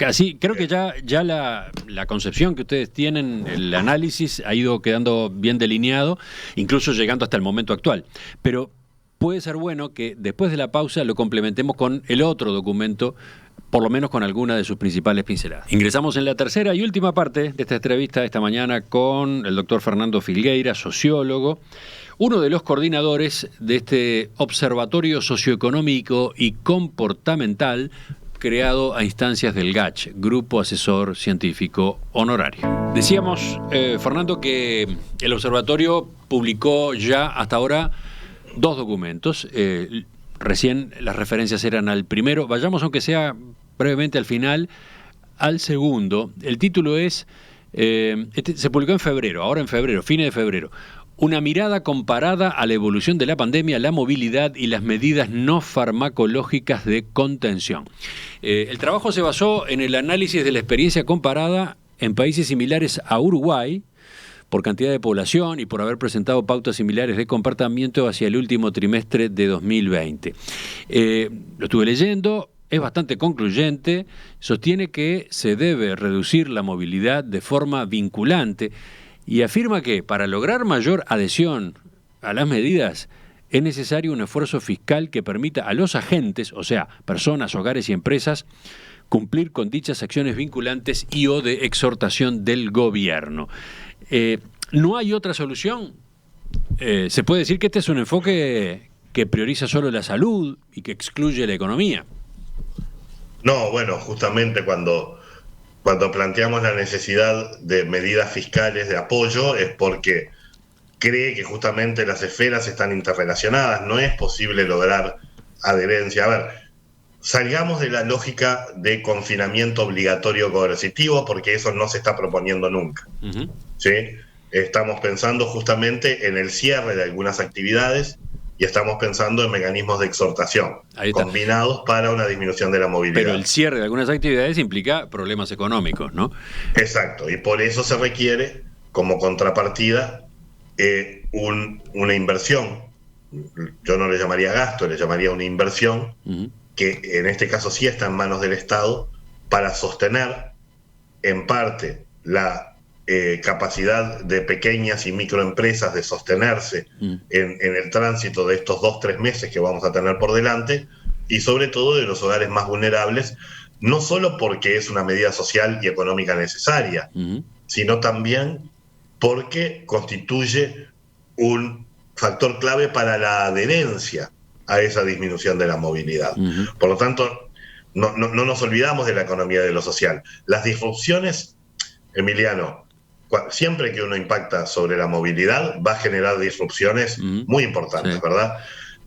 Así, creo que ya la concepción que ustedes tienen, el análisis, ha ido quedando bien delineado, incluso llegando hasta el momento actual. Pero puede ser bueno que después de la pausa lo complementemos con el otro documento, por lo menos con alguna de sus principales pinceladas. Ingresamos en la tercera y última parte de esta entrevista esta mañana con el doctor Fernando Filgueira, sociólogo, uno de los coordinadores de este Observatorio Socioeconómico y Comportamental creado a instancias del GACH, Grupo Asesor Científico Honorario. Decíamos, Fernando, que el observatorio publicó ya hasta ahora 2 documentos. Recién las referencias eran al primero. Vayamos, aunque sea brevemente al final, al segundo. El título es, se publicó en febrero, ahora en febrero, fines de febrero. Una mirada comparada a la evolución de la pandemia, la movilidad y las medidas no farmacológicas de contención. El trabajo se basó en el análisis de la experiencia comparada en países similares a Uruguay, por cantidad de población y por haber presentado pautas similares de comportamiento hacia el último trimestre de 2020. Lo estuve leyendo, es bastante concluyente, sostiene que se debe reducir la movilidad de forma vinculante y afirma que para lograr mayor adhesión a las medidas es necesario un esfuerzo fiscal que permita a los agentes, o sea, personas, hogares y empresas, cumplir con dichas acciones vinculantes y o de exhortación del gobierno. ¿No hay otra solución? Se puede decir que este es un enfoque que prioriza solo la salud y que excluye la economía. No, bueno, justamente cuando planteamos la necesidad de medidas fiscales de apoyo es porque cree que justamente las esferas están interrelacionadas, no es posible lograr adherencia. A ver, salgamos de la lógica de confinamiento obligatorio coercitivo porque eso no se está proponiendo nunca. Uh-huh. ¿Sí? Estamos pensando justamente en el cierre de algunas actividades y estamos pensando en mecanismos de exhortación combinados para una disminución de la movilidad. Pero el cierre de algunas actividades implica problemas económicos, ¿no? Exacto, y por eso se requiere como contrapartida una inversión. Yo no le llamaría gasto, le llamaría una inversión, uh-huh, que en este caso sí está en manos del Estado para sostener en parte la capacidad de pequeñas y microempresas de sostenerse en el tránsito de estos 2-3 meses que vamos a tener por delante, y sobre todo de los hogares más vulnerables, no solo porque es una medida social y económica necesaria, uh-huh, sino también porque constituye un factor clave para la adherencia a esa disminución de la movilidad. Uh-huh. Por lo tanto, no nos olvidamos de la economía de lo social. Las disrupciones, Emiliano, siempre que uno impacta sobre la movilidad, va a generar disrupciones muy importantes, sí, ¿verdad?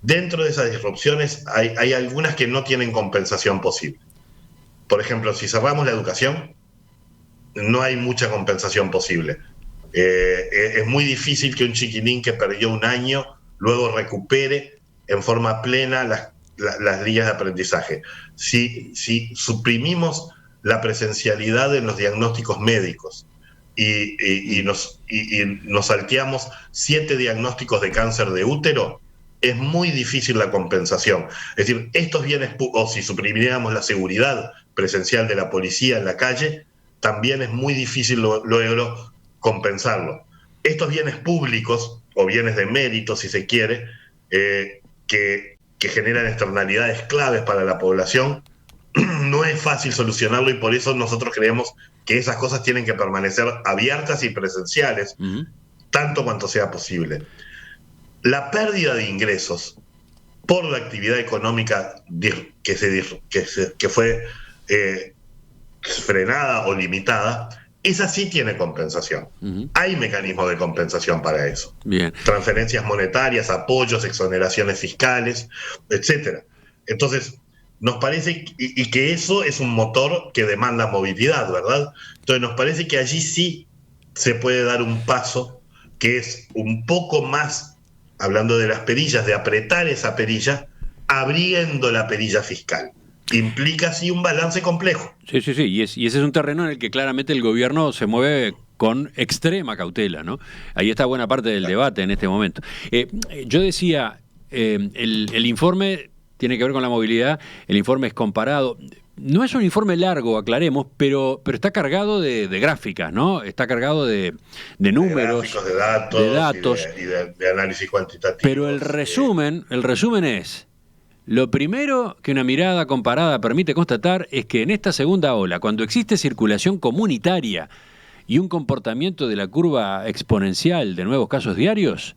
Dentro de esas disrupciones hay algunas que no tienen compensación posible. Por ejemplo, si cerramos la educación, no hay mucha compensación posible. Es muy difícil que un chiquilín que perdió un año luego recupere en forma plena las líneas de aprendizaje. Si suprimimos la presencialidad en los diagnósticos médicos, y nos salteamos 7 diagnósticos de cáncer de útero, es muy difícil la compensación. Es decir, estos bienes, o si suprimiéramos la seguridad presencial de la policía en la calle, también es muy difícil luego compensarlo. Estos bienes públicos, o bienes de mérito, si se quiere, que generan externalidades claves para la población, no es fácil solucionarlo, y por eso nosotros creemos que esas cosas tienen que permanecer abiertas y presenciales, uh-huh, tanto cuanto sea posible. La pérdida de ingresos por la actividad económica que fue frenada o limitada, esa sí tiene compensación. Uh-huh. Hay mecanismos de compensación para eso. Bien. Transferencias monetarias, apoyos, exoneraciones fiscales, etcétera. Entonces, nos parece y que eso es un motor que demanda movilidad, ¿verdad? Entonces nos parece que allí sí se puede dar un paso que es un poco más, hablando de las perillas, de apretar esa perilla, abriendo la perilla fiscal. Implica así un balance complejo. Sí, y ese es un terreno en el que claramente el gobierno se mueve con extrema cautela, ¿no? Ahí está buena parte del debate en este momento. Yo decía, el informe tiene que ver con la movilidad, el informe es comparado. No es un informe largo, aclaremos, pero está cargado de gráficas, ¿no? Está cargado de números, de datos y de análisis cuantitativo. Pero el resumen es: lo primero que una mirada comparada permite constatar es que en esta segunda ola, cuando existe circulación comunitaria y un comportamiento de la curva exponencial de nuevos casos diarios,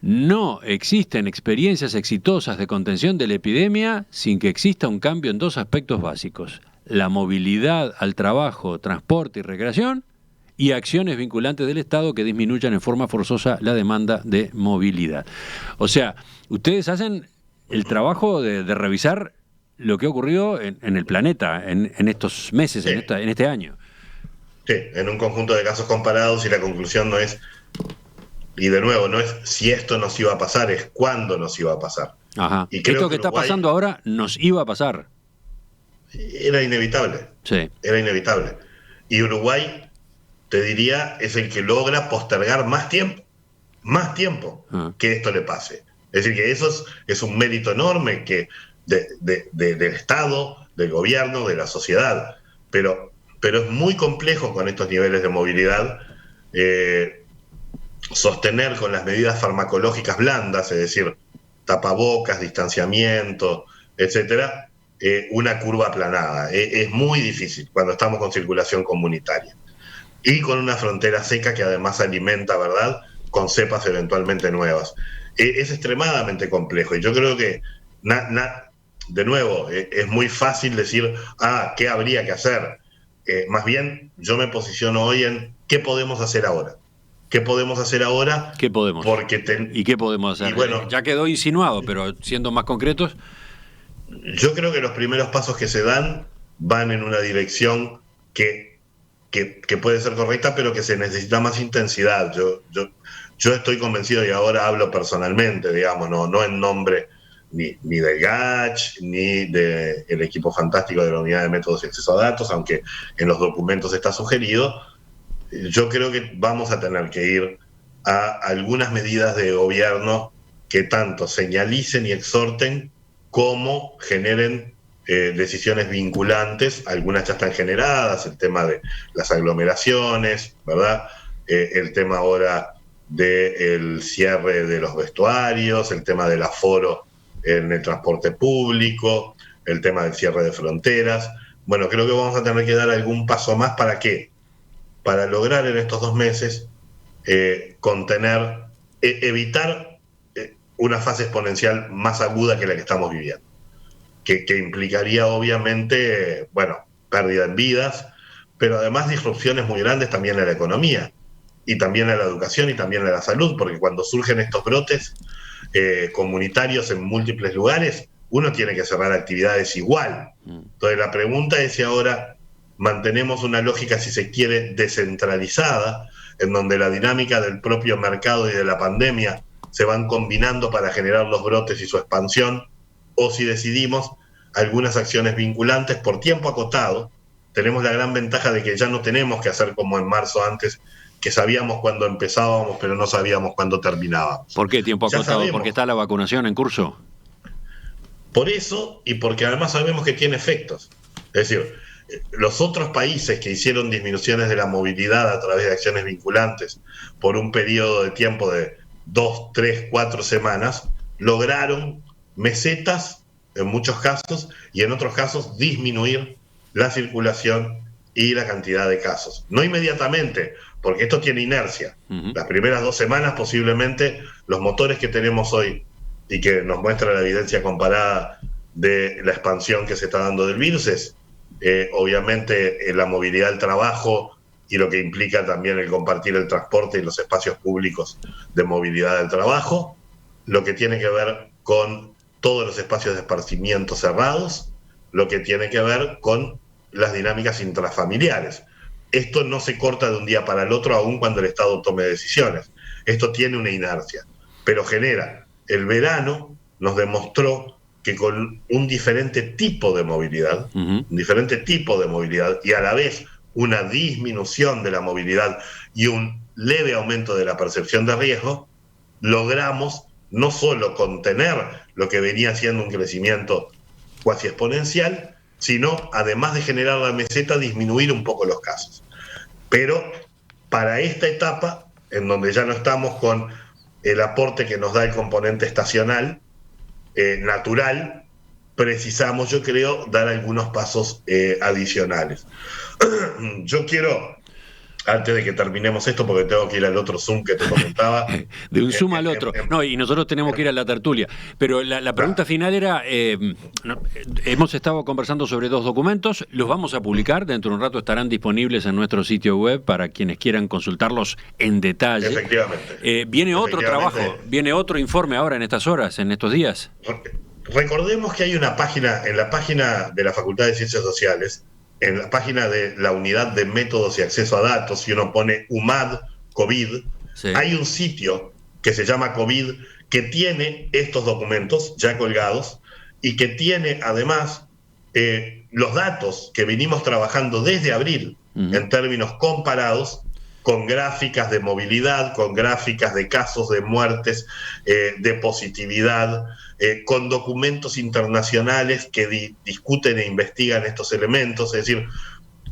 no existen experiencias exitosas de contención de la epidemia sin que exista un cambio en 2 aspectos básicos: la movilidad al trabajo, transporte y recreación, y acciones vinculantes del Estado que disminuyan en forma forzosa la demanda de movilidad. O sea, ustedes hacen el trabajo de revisar lo que ha ocurrido en el planeta en estos meses, sí, en este año. Sí, en un conjunto de casos comparados, y la conclusión no es Y de nuevo, no es si esto nos iba a pasar, es cuándo nos iba a pasar. Ajá. Y creo Esto que está Uruguay pasando ahora nos iba a pasar. era inevitable. Sí. Era inevitable. Y Uruguay, te diría, es el que logra postergar más tiempo que esto le pase. Es decir, que eso es un mérito enorme que del Estado, del gobierno, de la sociedad. Pero es muy complejo con estos niveles de movilidad sostener con las medidas farmacológicas blandas, es decir, tapabocas, distanciamiento, etcétera, una curva aplanada. Es muy difícil cuando estamos con circulación comunitaria y con una frontera seca que además alimenta, ¿verdad?, con cepas eventualmente nuevas. Es extremadamente complejo y yo creo que, de nuevo, es muy fácil decir, ¿qué habría que hacer? Más bien, yo me posiciono hoy en ¿qué podemos hacer ahora? ¿Qué podemos hacer ahora? ¿Qué podemos? ¿Y qué podemos hacer? Y bueno, ya quedó insinuado, pero siendo más concretos. Yo creo que los primeros pasos que se dan van en una dirección que puede ser correcta, pero que se necesita más intensidad. Yo estoy convencido, y ahora hablo personalmente, digamos, no en nombre ni del GACH, ni del equipo fantástico de la Unidad de Métodos y Acceso a Datos, aunque en los documentos está sugerido. Yo creo que vamos a tener que ir a algunas medidas de gobierno que tanto señalicen y exhorten como generen decisiones vinculantes. Algunas ya están generadas, el tema de las aglomeraciones, ¿verdad? El tema ahora del cierre de los vestuarios, el tema del aforo en el transporte público, el tema del cierre de fronteras. Bueno, creo que vamos a tener que dar algún paso más. ¿Para qué? Para lograr en estos 2 meses contener, evitar una fase exponencial más aguda que la que estamos viviendo, que implicaría obviamente, pérdida en vidas, pero además disrupciones muy grandes también en la economía, y también en la educación, y también en la salud, porque cuando surgen estos brotes comunitarios en múltiples lugares, uno tiene que cerrar actividades igual. Entonces la pregunta es si ahora mantenemos una lógica, si se quiere, descentralizada, en donde la dinámica del propio mercado y de la pandemia se van combinando para generar los brotes y su expansión, o si decidimos algunas acciones vinculantes por tiempo acotado. Tenemos la gran ventaja de que ya no tenemos que hacer como en marzo antes, que sabíamos cuándo empezábamos, pero no sabíamos cuándo terminábamos. ¿Por qué tiempo acotado? ¿Porque está la vacunación en curso? Por eso, y porque además sabemos que tiene efectos. Es decir, los otros países que hicieron disminuciones de la movilidad a través de acciones vinculantes por un periodo de tiempo de 2, 3, 4 semanas, lograron mesetas en muchos casos, y en otros casos disminuir la circulación y la cantidad de casos. No inmediatamente, porque esto tiene inercia. Las primeras 2 semanas posiblemente los motores que tenemos hoy y que nos muestra la evidencia comparada de la expansión que se está dando del virus es obviamente la movilidad del trabajo y lo que implica también el compartir el transporte y los espacios públicos de movilidad del trabajo, lo que tiene que ver con todos los espacios de esparcimiento cerrados, lo que tiene que ver con las dinámicas intrafamiliares. Esto no se corta de un día para el otro, aun cuando el Estado tome decisiones. Esto tiene una inercia, pero genera. El verano nos demostró que con un diferente tipo de movilidad, y a la vez una disminución de la movilidad y un leve aumento de la percepción de riesgo, logramos no solo contener lo que venía siendo un crecimiento cuasi exponencial, sino, además de generar la meseta, disminuir un poco los casos. Pero para esta etapa, en donde ya no estamos con el aporte que nos da el componente estacional, natural, precisamos, yo creo, dar algunos pasos adicionales. Yo quiero, antes de que terminemos esto, porque tengo que ir al otro Zoom que te comentaba. De un Zoom al otro. No, y nosotros tenemos que ir a la tertulia. Pero la pregunta final era, hemos estado conversando sobre 2 documentos, los vamos a publicar, dentro de un rato estarán disponibles en nuestro sitio web para quienes quieran consultarlos en detalle. Efectivamente. Viene otro trabajo, viene otro informe ahora en estas horas, en estos días. Recordemos que hay una página, en la página de la Facultad de Ciencias Sociales, en la página de la Unidad de Métodos y Acceso a Datos, si uno pone UMAD COVID, Sí. Hay un sitio que se llama COVID que tiene estos documentos ya colgados y que tiene además los datos que venimos trabajando desde abril en términos comparados, con gráficas de movilidad, con gráficas de casos de muertes, de positividad, con documentos internacionales que discuten e investigan estos elementos. Es decir,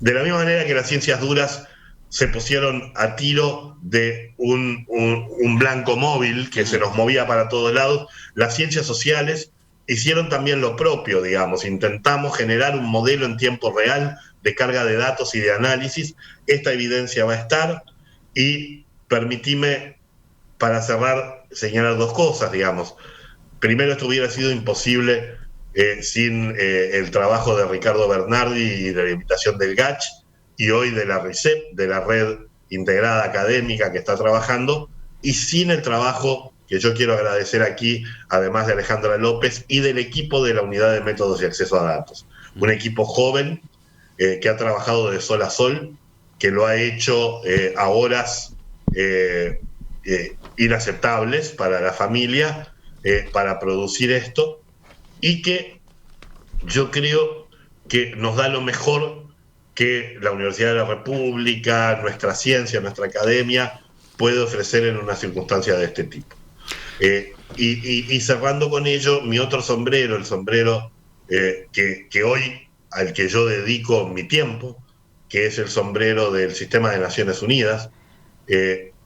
de la misma manera que las ciencias duras se pusieron a tiro de un blanco móvil que se nos movía para todos lados, las ciencias sociales hicieron también lo propio, digamos. Intentamos generar un modelo en tiempo real de carga de datos y de análisis. Esta evidencia va a estar, y permitime, para cerrar, señalar dos cosas, digamos. Primero, esto hubiera sido imposible sin el trabajo de Ricardo Bernardi y de la invitación del GACH, y hoy de la RICEP, de la Red Integrada Académica que está trabajando, y sin el trabajo que yo quiero agradecer aquí, además de Alejandra López y del equipo de la Unidad de Métodos y Acceso a Datos. Un equipo joven que ha trabajado de sol a sol, que lo ha hecho a horas inaceptables para la familia, para producir esto, y que yo creo que nos da lo mejor que la Universidad de la República, nuestra ciencia, nuestra academia puede ofrecer en una circunstancia de este tipo. Y cerrando con ello, mi otro sombrero, el sombrero que hoy al que yo dedico mi tiempo, que es el sombrero del Sistema de Naciones Unidas.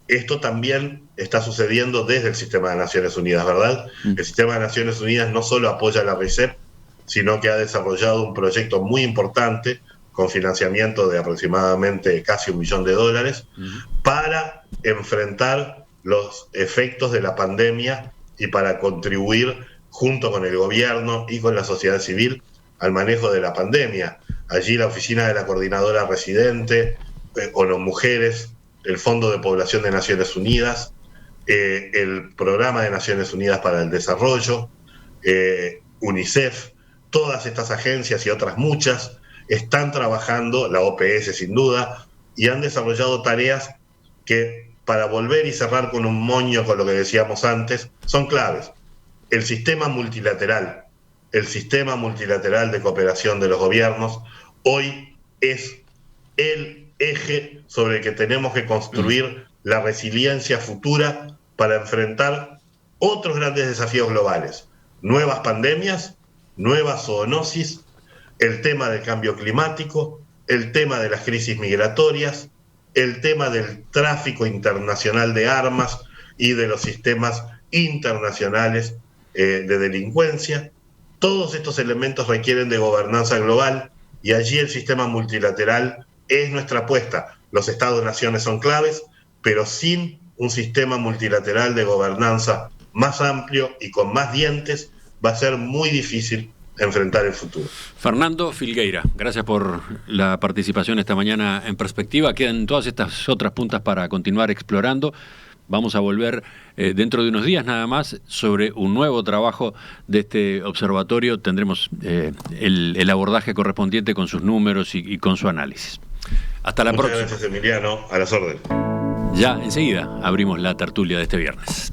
Esto también está sucediendo desde el Sistema de Naciones Unidas, ¿verdad? El Sistema de Naciones Unidas no solo apoya a la RICEP, sino que ha desarrollado un proyecto muy importante con financiamiento de aproximadamente casi $1 millón para enfrentar los efectos de la pandemia y para contribuir junto con el gobierno y con la sociedad civil al manejo de la pandemia. Allí la oficina de la coordinadora residente, ONU Mujeres, el Fondo de Población de Naciones Unidas, el Programa de Naciones Unidas para el Desarrollo, UNICEF, todas estas agencias y otras muchas están trabajando, la OPS sin duda, y han desarrollado tareas que, para volver y cerrar con un moño con lo que decíamos antes, son claves. El sistema multilateral de cooperación de los gobiernos hoy es el eje sobre el que tenemos que construir la resiliencia futura para enfrentar otros grandes desafíos globales, nuevas pandemias, nuevas zoonosis, el tema del cambio climático, el tema de las crisis migratorias, el tema del tráfico internacional de armas y de los sistemas internacionales de delincuencia. Todos estos elementos requieren de gobernanza global, y allí el sistema multilateral es nuestra apuesta. Los Estados-naciones son claves, pero sin un sistema multilateral de gobernanza más amplio y con más dientes va a ser muy difícil enfrentar el futuro. Fernando Filgueira, gracias por la participación esta mañana en Perspectiva. Quedan todas estas otras puntas para continuar explorando. Vamos a volver dentro de unos días nada más sobre un nuevo trabajo de este observatorio. Tendremos el abordaje correspondiente con sus números y con su análisis. Hasta la próxima. Muchas gracias, Emiliano. A las órdenes. Ya enseguida abrimos la tertulia de este viernes.